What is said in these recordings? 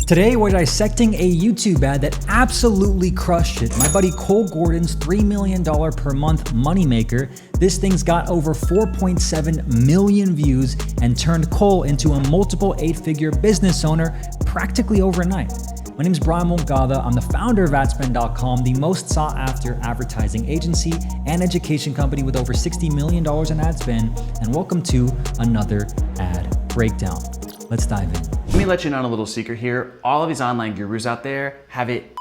Today, we're dissecting a YouTube ad that absolutely crushed it. My buddy Cole Gordon's $3 million per month moneymaker. This thing's got over 4.7 million views and turned Cole into a multiple 8-figure business owner practically overnight. My name's Brian Moncada. I'm the founder of adspend.com, the most sought after advertising agency and education company with over $60 million in ad spend. And welcome to another ad breakdown. Let's dive in. Let me let you in on a little secret here. All of these online gurus out there have it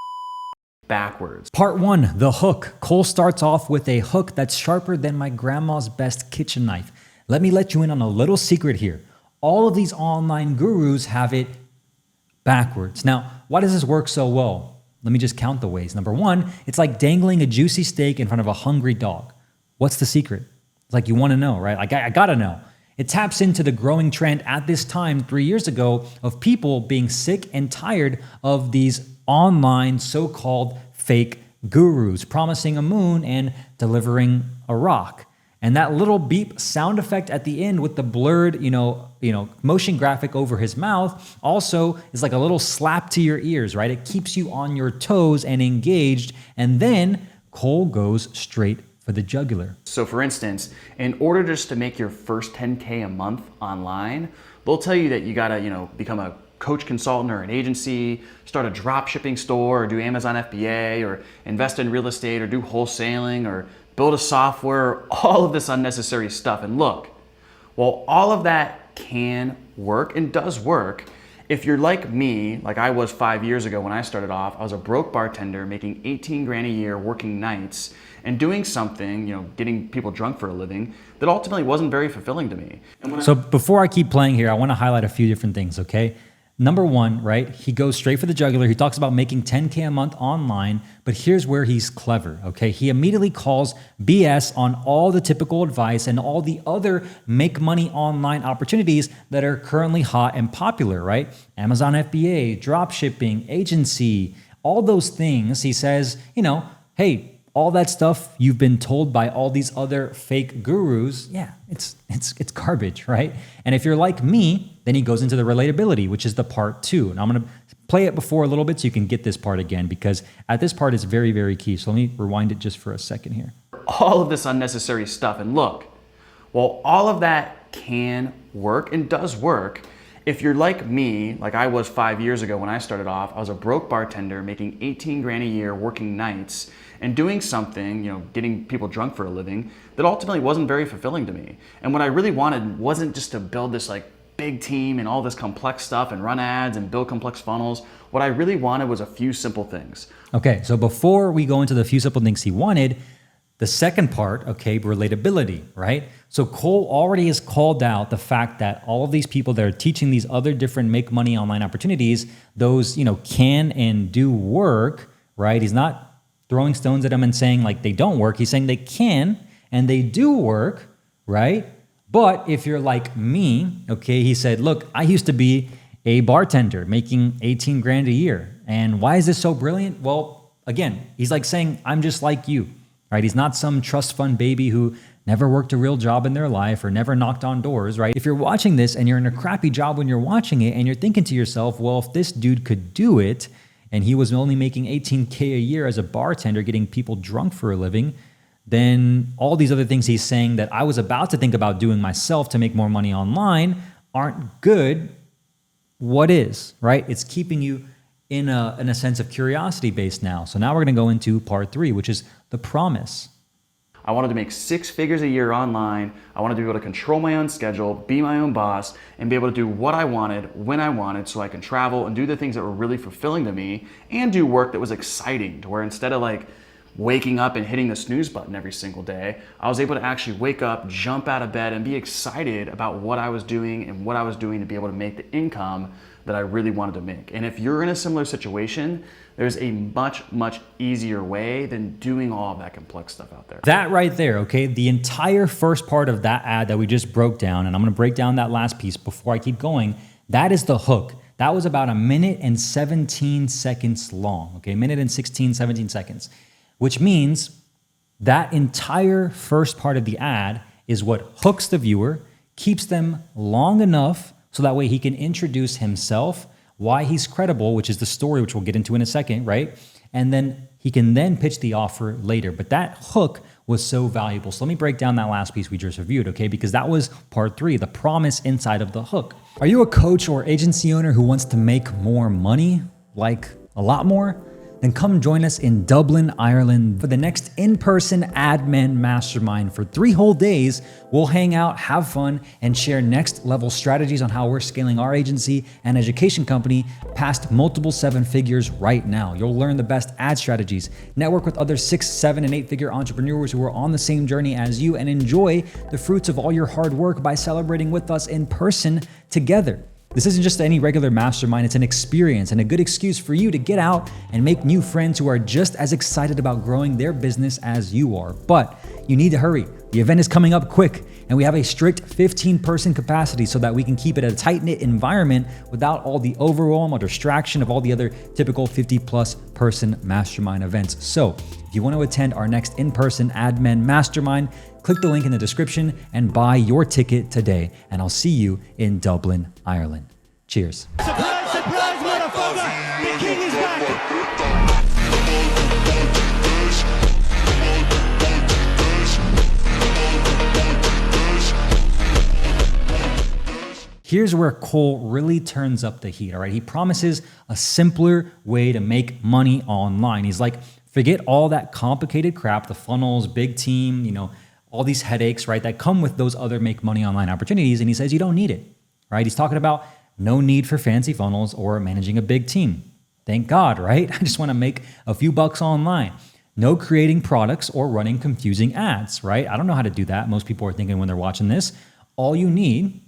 backwards. Part 1, the hook. Cole starts off with a hook that's sharper than my grandma's best kitchen knife. Let me let you in on a little secret here. All of these online gurus have it backwards. Now, why does this work so well? Let me just count the ways. Number 1, it's like dangling a juicy steak in front of a hungry dog. What's the secret? It's like you want to know, right? Like I gotta know. It taps into the growing trend at this time 3 years ago of people being sick and tired of these online so-called fake gurus promising a moon and delivering a rock. And that little beep sound effect at the end with the blurred, motion graphic over his mouth also is like a little slap to your ears, right? It keeps you on your toes and engaged. And then Cole goes straight for the jugular. So for instance, in order just to make your first 10K a month online, they'll tell you that you gotta, become a coach consultant or an agency, start a drop shipping store or do Amazon FBA or invest in real estate or do wholesaling or build a software, all of this unnecessary stuff. And look, while all of that can work and does work, if you're like me, like I was 5 years ago when I started off, I was a broke bartender making 18 grand a year, working nights and doing something, getting people drunk for a living that ultimately wasn't very fulfilling to me. So before I keep playing here, I want to highlight a few different things, okay? Number 1, right? He goes straight for the jugular. He talks about making 10K a month online, but here's where he's clever, okay? He immediately calls BS on all the typical advice and all the other make money online opportunities that are currently hot and popular, right? Amazon FBA, drop shipping, agency, all those things. He says, hey, all that stuff you've been told by all these other fake gurus, yeah, it's garbage, right? And if you're like me, then he goes into the relatability, which is the part 2. And I'm gonna play it before a little bit so you can get this part again, because at this part it's very, very key. So let me rewind it just for a second here. All of this unnecessary stuff. And look, while all of that can work and does work, if you're like me, like I was 5 years ago when I started off, I was a broke bartender making 18 grand a year, working nights and doing something, getting people drunk for a living that ultimately wasn't very fulfilling to me. And what I really wanted wasn't just to build this like big team and all this complex stuff and run ads and build complex funnels. What I really wanted was a few simple things. Okay, so before we go into the few simple things he wanted, the second part, okay, relatability, right? So Cole already has called out the fact that all of these people that are teaching these other different make money online opportunities, those, can and do work, right? He's not throwing stones at them and saying like they don't work. He's saying they can and they do work, right? But if you're like me, okay, he said, look, I used to be a bartender making 18 grand a year. And why is this so brilliant? Well, again, he's like saying, I'm just like you. Right? He's not some trust fund baby who never worked a real job in their life or never knocked on doors, right? If you're watching this and you're in a crappy job when you're watching it and you're thinking to yourself, well, if this dude could do it and he was only making 18K a year as a bartender getting people drunk for a living, then all these other things he's saying that I was about to think about doing myself to make more money online aren't good. What is, right? It's keeping you in a sense of curiosity based now. So now we're going to go into part 3, which is the promise. I wanted to make 6 figures a year online. I wanted to be able to control my own schedule, be my own boss, and be able to do what I wanted, when I wanted, so I can travel and do the things that were really fulfilling to me and do work that was exciting, to where instead of like waking up and hitting the snooze button every single day, I was able to actually wake up, jump out of bed, and be excited about what I was doing and what I was doing to be able to make the income that I really wanted to make. And if you're in a similar situation, there's a much, much easier way than doing all of that complex stuff out there. That right there, okay? The entire first part of that ad that we just broke down, and I'm gonna break down that last piece before I keep going, that is the hook. That was about 1 minute and 17 seconds long, okay? 1 minute and 16, 17 seconds, which means that entire first part of the ad is what hooks the viewer, keeps them long enough so that way he can introduce himself, why he's credible, which is the story, which we'll get into in a second, right? And then he can then pitch the offer later. But that hook was so valuable. So let me break down that last piece we just reviewed, okay? Because that was part 3, the promise inside of the hook. Are you a coach or agency owner who wants to make more money? Like a lot more? Then come join us in Dublin, Ireland for the next in-person admin mastermind. For 3 whole days, we'll hang out, have fun, and share next level strategies on how we're scaling our agency and education company past multiple 7 figures right now. You'll learn the best ad strategies, network with other 6, 7, and 8 figure entrepreneurs who are on the same journey as you, and enjoy the fruits of all your hard work by celebrating with us in person together. This isn't just any regular mastermind, it's an experience and a good excuse for you to get out and make new friends who are just as excited about growing their business as you are. But you need to hurry. The event is coming up quick, and we have a strict 15-person capacity so that we can keep it a tight-knit environment without all the overwhelm or distraction of all the other typical 50-plus person mastermind events. So if you want to attend our next in-person admin mastermind, click the link in the description and buy your ticket today. And I'll see you in Dublin, Ireland. Cheers. Surprise, surprise, motherfucker! The king is back! Here's where Cole really turns up the heat, all right? He promises a simpler way to make money online. He's like, forget all that complicated crap, the funnels, big team, all these headaches, right, that come with those other make money online opportunities. And he says you don't need it, right? He's talking about no need for fancy funnels or managing a big team. Thank God, right? I just want to make a few bucks online. No creating products or running confusing ads, right? I don't know how to do that. Most people are thinking when they're watching this, all you need,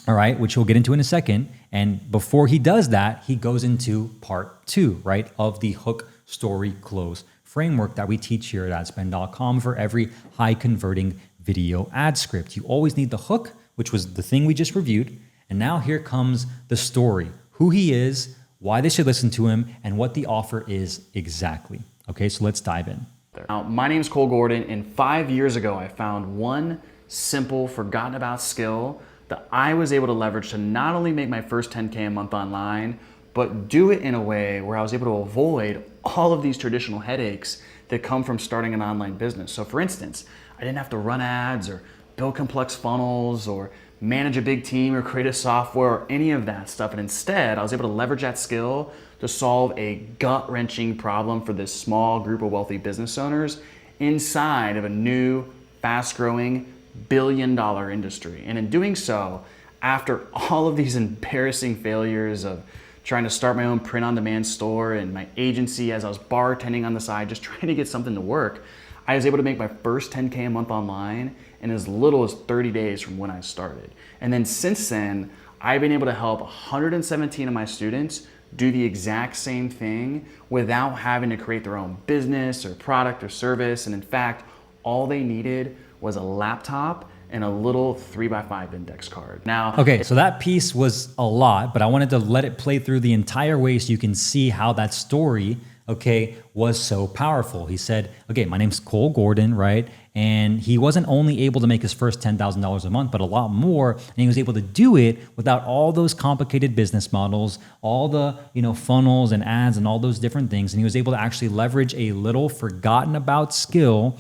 all right, which we'll get into in a second. And before he does that, he goes into part 2, right, of the hook, story, close framework that we teach here at adspend.com for every high converting video ad script. You always need the hook, which was the thing we just reviewed. And now here comes the story, who he is, why they should listen to him, and what the offer is exactly. Okay, so let's dive in. Now, my name is Cole Gordon, and 5 years ago, I found one simple, forgotten about skill that I was able to leverage to not only make my first 10K a month online, but do it in a way where I was able to avoid all of these traditional headaches that come from starting an online business. So for instance, I didn't have to run ads or build complex funnels or manage a big team or create a software or any of that stuff. And instead, I was able to leverage that skill to solve a gut-wrenching problem for this small group of wealthy business owners inside of a new, fast-growing, billion-dollar industry. And in doing so, after all of these embarrassing failures of trying to start my own print-on-demand store and my agency as I was bartending on the side, just trying to get something to work, I was able to make my first 10K a month online in as little as 30 days from when I started. And then since then, I've been able to help 117 of my students do the exact same thing without having to create their own business or product or service. And in fact, all they needed was a laptop and a little 3x5 index card. Now, okay, so that piece was a lot, but I wanted to let it play through the entire way so you can see how that story, okay, was so powerful. He said, okay, my name's Cole Gordon, right? And he wasn't only able to make his first $10,000 a month, but a lot more. And he was able to do it without all those complicated business models, all the, funnels and ads and all those different things. And he was able to actually leverage a little forgotten about skill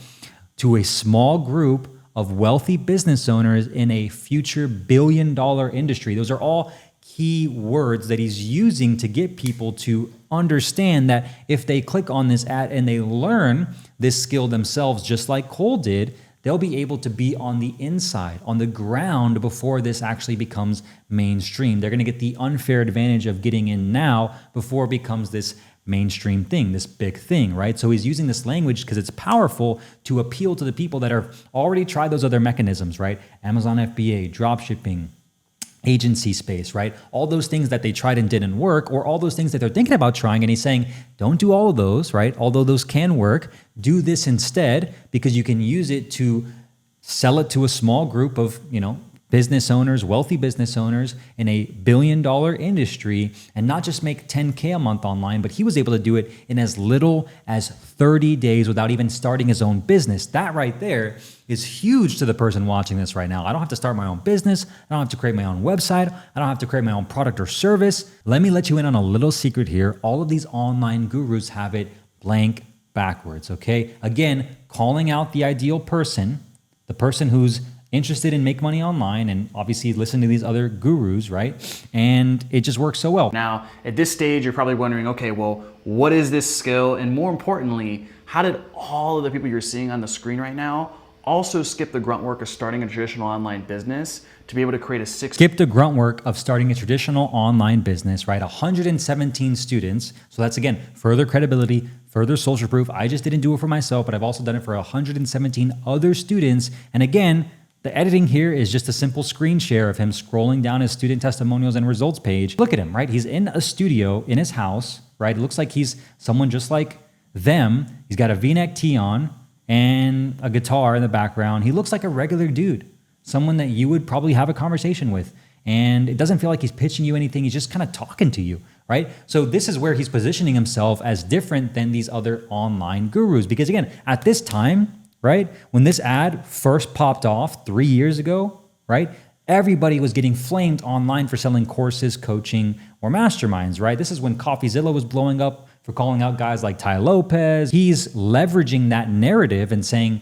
to a small group of wealthy business owners in a future billion-dollar industry. Those are all key words that he's using to get people to understand that if they click on this ad and they learn this skill themselves, just like Cole did, they'll be able to be on the inside, on the ground before this actually becomes mainstream. They're gonna get the unfair advantage of getting in now before it becomes this mainstream thing, this big thing, right? So he's using this language because it's powerful to appeal to the people that have already tried those other mechanisms, right? Amazon FBA, drop shipping, agency space, right? All those things that they tried and didn't work, or all those things that they're thinking about trying. And he's saying, don't do all of those, right? Although those can work, do this instead because you can use it to sell it to a small group of, business owners, wealthy business owners in a billion-dollar industry and not just make 10K a month online, but he was able to do it in as little as 30 days without even starting his own business. That right there is huge to the person watching this right now. I don't have to start my own business. I don't have to create my own website. I don't have to create my own product or service. Let me let you in on a little secret here. All of these online gurus have it blank backwards, okay? Again, calling out the ideal person, the person who's interested in make money online and obviously listen to these other gurus, right? And it just works so well. Now, at this stage, you're probably wondering, okay, well, what is this skill? And more importantly, how did all of the people you're seeing on the screen right now also skip the grunt work of starting a traditional online business to be able to create a skip the grunt work of starting a traditional online business, right? 117 students. So that's, again, further credibility, further social proof. I just didn't do it for myself, but I've also done it for 117 other students. And again, the editing here is just a simple screen share of him scrolling down his student testimonials and results page. Look at him, right? He's in a studio in his house, right? It looks like he's someone just like them. He's got a V-neck tee on and a guitar in the background. He looks like a regular dude, someone that you would probably have a conversation with. And it doesn't feel like he's pitching you anything. He's just kind of talking to you, right? So this is where he's positioning himself as different than these other online gurus. Because again, at this time, right, when this ad first popped off 3 years ago, right, everybody was getting flamed online for selling courses, coaching, or masterminds, right? This is when CoffeeZilla was blowing up for calling out guys like Tai Lopez. He's leveraging that narrative and saying,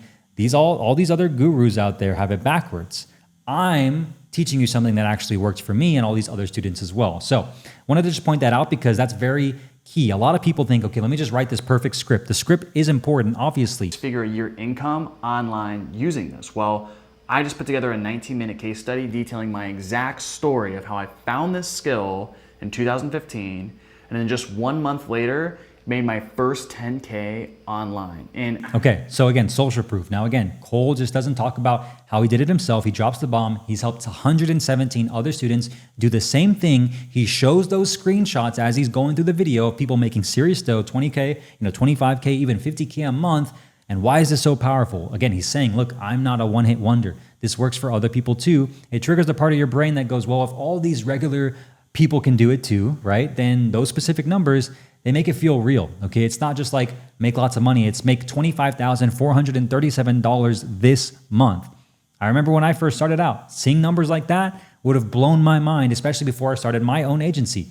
all these other gurus out there have it backwards. I'm teaching you something that actually works for me and all these other students as well. So wanted to just point that out because that's very key. A lot of people think, okay, let me just write this perfect script. The script is important, obviously. Figure a year income online using this. Well, I just put together a 19-minute case study detailing my exact story of how I found this skill in 2015, and then just 1 month later, made my first 10K online. Okay, so again, social proof. Now again, Cole just doesn't talk about how he did it himself. He drops the bomb. He's helped 117 other students do the same thing. He shows those screenshots as he's going through the video of people making serious dough, 20K, 25K, even 50K a month. And why is this so powerful? Again, he's saying, look, I'm not a one-hit wonder. This works for other people too. It triggers the part of your brain that goes, well, if all these regular people can do it too, right? Then those specific numbers, they make it feel real, okay? It's not just like make lots of money. It's make $25,437 this month. I remember when I first started out, seeing numbers like that would have blown my mind, especially before I started my own agency.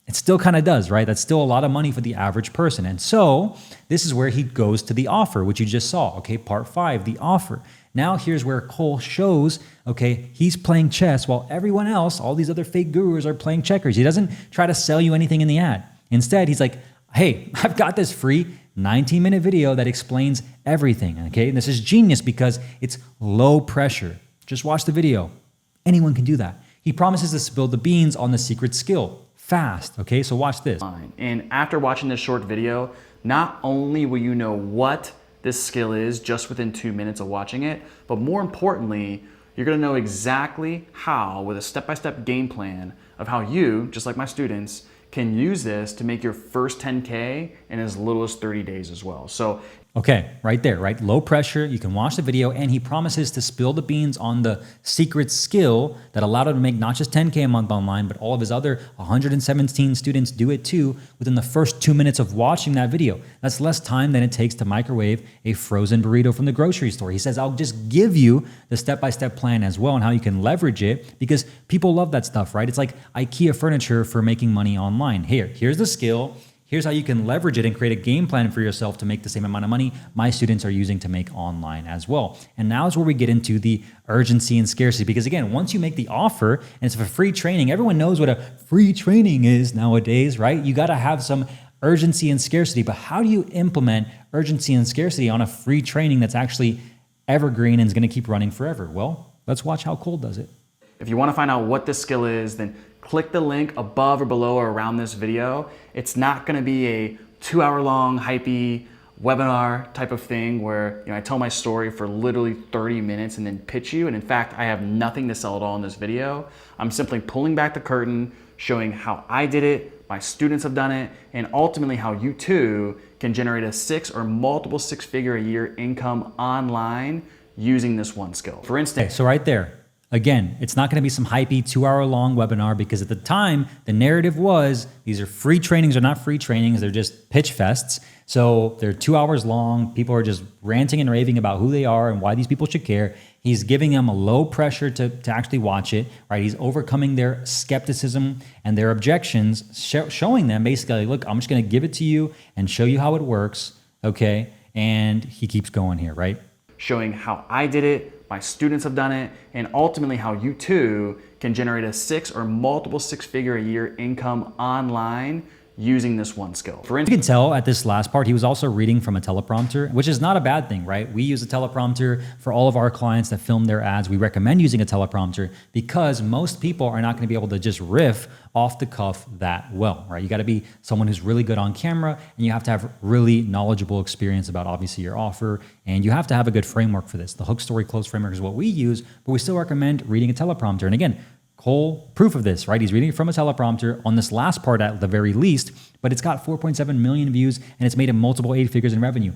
It still kind of does, right? That's still a lot of money for the average person. And so this is where he goes to the offer, which you just saw, okay? Part 5, the offer. Now here's where Cole shows, okay, he's playing chess while everyone else, all these other fake gurus are playing checkers. He doesn't try to sell you anything in the ad. Instead, he's like, hey, I've got this free 19-minute video that explains everything, okay? And this is genius because it's low pressure. Just watch the video. Anyone can do that. He promises to spill the beans on the secret skill fast, okay? So watch this. And after watching this short video, not only will you know what this skill is just within 2 minutes of watching it, but more importantly, you're gonna know exactly how, with a step-by-step game plan of how you, just like my students, can use this to make your first 10K in as little as 30 days as well. So, okay, right there, right? Low pressure, you can watch the video, and he promises to spill the beans on the secret skill that allowed him to make not just 10K a month online, but all of his other 117 students do it too within the first 2 minutes of watching that video. That's less time than it takes to microwave a frozen burrito from the grocery store. He says, I'll just give you the step-by-step plan as well and how you can leverage it because people love that stuff, right? It's like IKEA furniture for making money online. Here's the skill. Here's how you can leverage it and create a game plan for yourself to make the same amount of money my students are using to make online as well. And now is where we get into the urgency and scarcity. Because again, once you make the offer and it's a free training, everyone knows what a free training is nowadays, right? You got to have some urgency and scarcity. But how do you implement urgency and scarcity on a free training that's actually evergreen and is going to keep running forever? Well, let's watch how Cole does it. If you want to find out what this skill is, then click the link above or below or around this video. It's not going to be a 2-hour-long hypey webinar type of thing where I tell my story for literally 30 minutes and then pitch you. And in fact, I have nothing to sell at all in this video. I'm simply pulling back the curtain, showing how I did it, my students have done it, and ultimately how you too can generate a 6 or multiple 6-figure a year income online using this one skill. For instance, so right there, Again, it's not going to be some hypey 2-hour-long webinar because at the time, the narrative was these are free trainings. They're not free trainings. They're just pitch fests. So they're 2 hours long. People are just ranting and raving about who they are and why these people should care. He's giving them a low pressure to actually watch it, right? He's overcoming their skepticism and their objections, showing them basically, look, I'm just going to give it to you and show you how it works, okay? And he keeps going here, right? Showing how I did it, my students have done it, and ultimately how you too can generate a 6 or multiple 6-figure a year income online using this one skill. For You can tell at this last part, he was also reading from a teleprompter, which is not a bad thing, right? We use a teleprompter for all of our clients that film their ads. We recommend using a teleprompter because most people are not going to be able to just riff off the cuff that well, right? You got to be someone who's really good on camera, and you have to have really knowledgeable experience about obviously your offer, and you have to have a good framework for this. The hook, story, close framework is what we use, but we still recommend reading a teleprompter. And again, Cole, proof of this, right? He's reading it from a teleprompter on this last part at the very least, but it's got 4.7 million views and it's made him multiple 8 figures in revenue.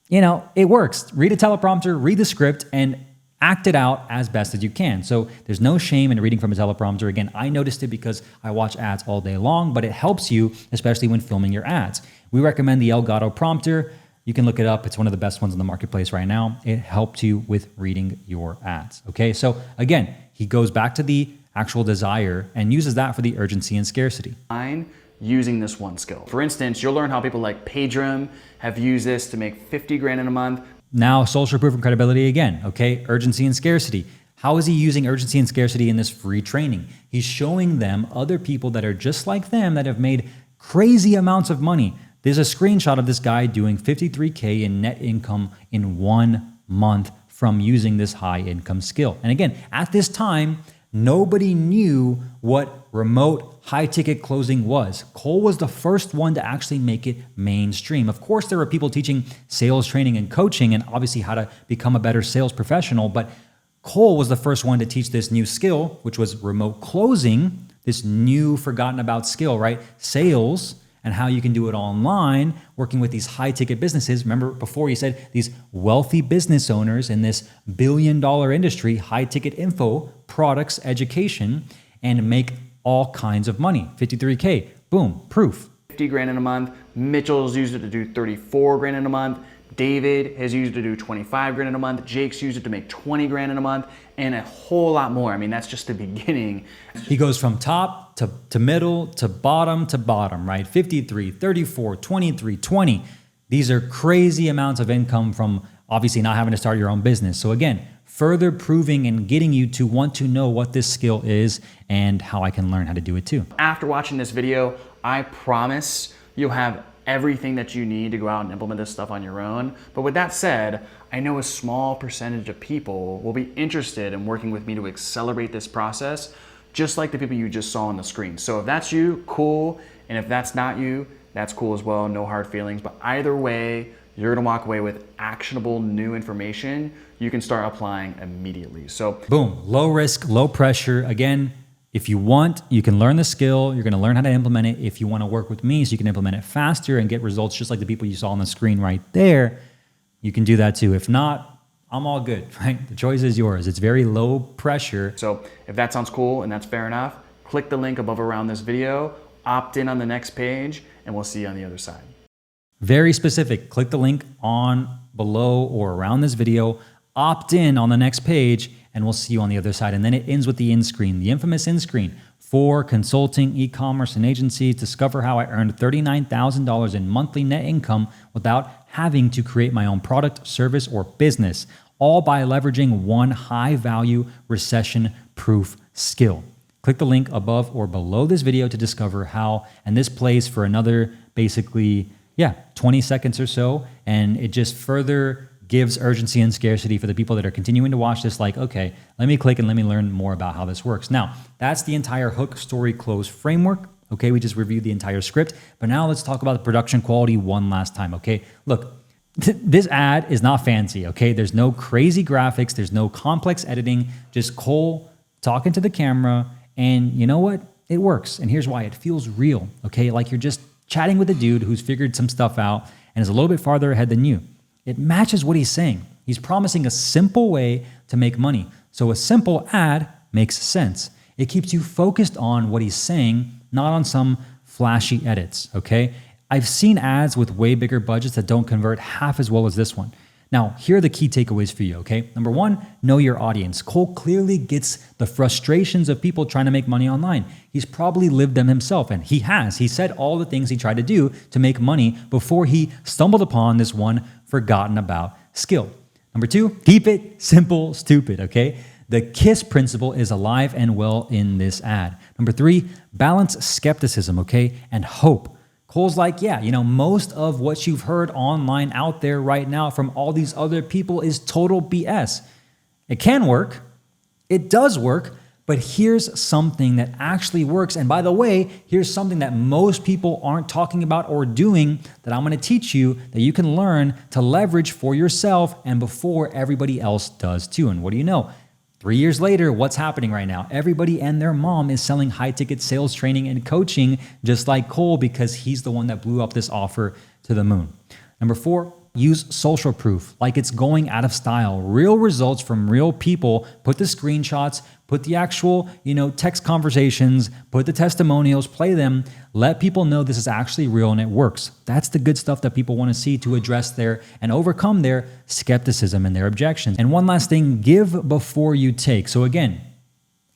You know, it works. Read a teleprompter, read the script, and act it out as best as you can. So there's no shame in reading from a teleprompter. Again, I noticed it because I watch ads all day long, but it helps you, especially when filming your ads. We recommend the Elgato prompter. You can look it up. It's one of the best ones in the marketplace right now. It helps you with reading your ads. Okay, so again, he goes back to the actual desire and uses that for the urgency and scarcity. Using this one skill. For instance, you'll learn how people like Pedram have used this to make 50 grand in a month. Now, social proof and credibility again, okay? Urgency and scarcity. How is he using urgency and scarcity in this free training? He's showing them other people that are just like them that have made crazy amounts of money. There's a screenshot of this guy doing 53K in net income in 1 month from using this high income skill. And again, at this time, nobody knew what remote high ticket closing was. Cole was the first one to actually make it mainstream. Of course, there were people teaching sales training and coaching and obviously how to become a better sales professional, but Cole was the first one to teach this new skill, which was remote closing, this new forgotten about skill, right? Sales and how you can do it online, working with these high ticket businesses. Remember before he said these wealthy business owners in this billion-dollar industry, high ticket info, products, education, and make all kinds of money. 53K, boom, proof. 50 grand in a month. Mitchell's used it to do 34 grand in a month. David has used it to do 25 grand in a month. Jake's used it to make 20 grand in a month and a whole lot more. I mean, that's just the beginning. He goes from top to middle to bottom, right? 53, 34, 23, 20. These are crazy amounts of income from obviously not having to start your own business. So again, further proving and getting you to want to know what this skill is and how I can learn how to do it too. After watching this video, I promise you'll have everything that you need to go out and implement this stuff on your own. But with that said, I know a small percentage of people will be interested in working with me to accelerate this process, just like the people you just saw on the screen. So if that's you, cool. And if that's not you, that's cool as well. No hard feelings. But either way, you're gonna walk away with actionable new information you can start applying immediately. So boom, low risk, low pressure. Again, if you want, you can learn the skill. You're gonna learn how to implement it. If you wanna work with me so you can implement it faster and get results just like the people you saw on the screen right there, you can do that too. If not, I'm all good, right? The choice is yours. It's very low pressure. So if that sounds cool and that's fair enough, click the link above around this video, opt in on the next page, and we'll see you on the other side. Very specific. Click the link on below or around this video, opt in on the next page, and we'll see you on the other side. And then it ends with the end screen, the infamous end screen. For consulting, e-commerce, and agencies, discover how I earned $39,000 in monthly net income without having to create my own product, service, or business, all by leveraging one high-value, recession-proof skill. Click the link above or below this video to discover how, and this plays for another basically, 20 seconds or so, and it just further gives urgency and scarcity for the people that are continuing to watch this, like, okay, let me click and let me learn more about how this works. Now, that's the entire hook, story, close framework. Okay, we just reviewed the entire script, but now let's talk about the production quality one last time, okay? Look, this ad is not fancy, okay? There's no crazy graphics, there's no complex editing, just Cole talking to the camera, and you know what? It works, and here's why. It feels real, okay? Like you're just chatting with a dude who's figured some stuff out and is a little bit farther ahead than you. It matches what he's saying. He's promising a simple way to make money. So a simple ad makes sense. It keeps you focused on what he's saying, not on some flashy edits, okay? I've seen ads with way bigger budgets that don't convert half as well as this one. Now, here are the key takeaways for you, okay? Number one, know your audience. Cole clearly gets the frustrations of people trying to make money online. He's probably lived them himself, and he has. He said all the things he tried to do to make money before he stumbled upon this one forgotten about skill. Number two, keep it simple, stupid, okay? The KISS principle is alive and well in this ad. Number three, balance skepticism, okay, and hope. Cole's like, yeah, most of what you've heard online out there right now from all these other people is total BS. It can work. It does work. But here's something that actually works. And by the way, here's something that most people aren't talking about or doing that I'm going to teach you that you can learn to leverage for yourself and before everybody else does too. And what do you know? 3 years later, what's happening right now? Everybody and their mom is selling high-ticket sales training and coaching just like Cole because he's the one that blew up this offer to the moon. Number four, use social proof like it's going out of style. Real results from real people. Put the screenshots, put the actual, text conversations, put the testimonials, play them. Let people know this is actually real and it works. That's the good stuff that people want to see to address their and overcome their skepticism and their objections. And one last thing, give before you take. So again,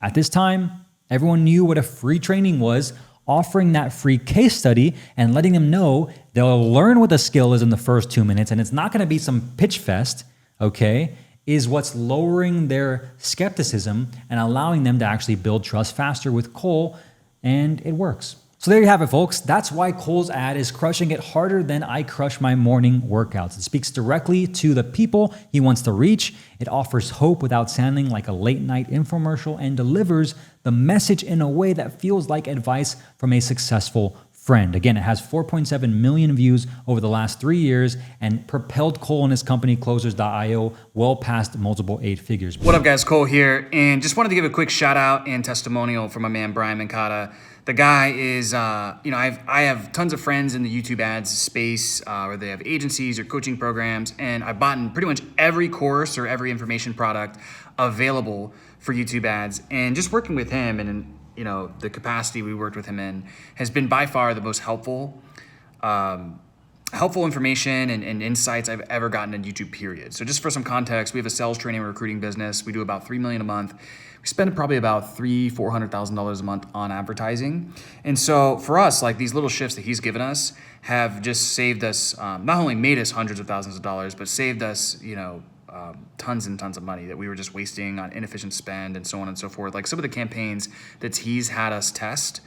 at this time, everyone knew what a free training was. Offering that free case study and letting them know they'll learn what the skill is in the first 2 minutes, and it's not going to be some pitch fest, okay, is what's lowering their skepticism and allowing them to actually build trust faster with Cole, and it works. So there you have it, folks. That's why Cole's ad is crushing it harder than I crush my morning workouts. It speaks directly to the people he wants to reach. It offers hope without sounding like a late night infomercial and delivers the message in a way that feels like advice from a successful friend. Again, it has 4.7 million views over the last 3 years and propelled Cole and his company Closers.io well past multiple 8 figures. What up, guys? Cole here, and just wanted to give a quick shout out and testimonial from my man Brian Moncada. The guy is, I have tons of friends in the YouTube ads space, where they have agencies or coaching programs, and I've bought in pretty much every course or every information product available for YouTube ads. And just working with him and the capacity we worked with him in has been by far the most helpful information and insights I've ever gotten in YouTube, period. So just for some context, we have a sales training and recruiting business. We do about $3 million a month. We spend probably about $400,000 a month on advertising. And so for us, like these little shifts that he's given us have just saved us, not only made us hundreds of thousands of dollars, but saved us, tons and tons of money that we were just wasting on inefficient spend and so on and so forth. Like some of the campaigns that he's had us test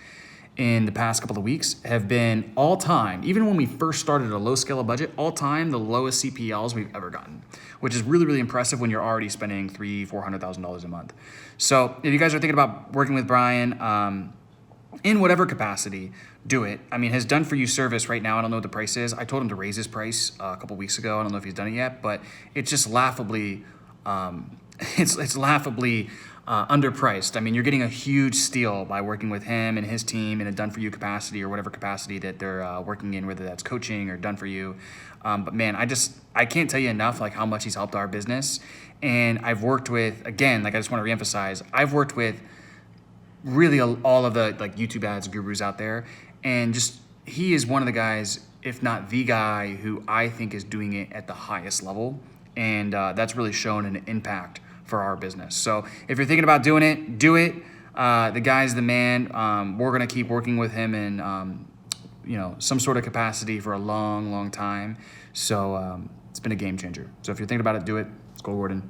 in the past couple of weeks have been all time, even when we first started at a low scale of budget, all time the lowest CPLs we've ever gotten, which is really, really impressive when you're already spending $400,000 a month. So if you guys are thinking about working with Brian, in whatever capacity, do it. I mean, his done for you service right now, I don't know what the price is. I told him to raise his price a couple weeks ago. I don't know if he's done it yet, but it's just laughably, it's laughably underpriced. I mean, you're getting a huge steal by working with him and his team in a done for you capacity or whatever capacity that they're working in, whether that's coaching or done for you. But man, I can't tell you enough like how much he's helped our business. And I've worked with, again, like I just want to reemphasize, I've worked with really all of the like YouTube ads gurus out there, and just he is one of the guys, if not the guy, who I think is doing it at the highest level, and that's really shown an impact for our business. So if you're thinking about doing it, do it. The guy's the man. We're gonna keep working with him in some sort of capacity for a long, long time. So it's been a game changer. So if you're thinking about it, do it. Let's go, Gordon.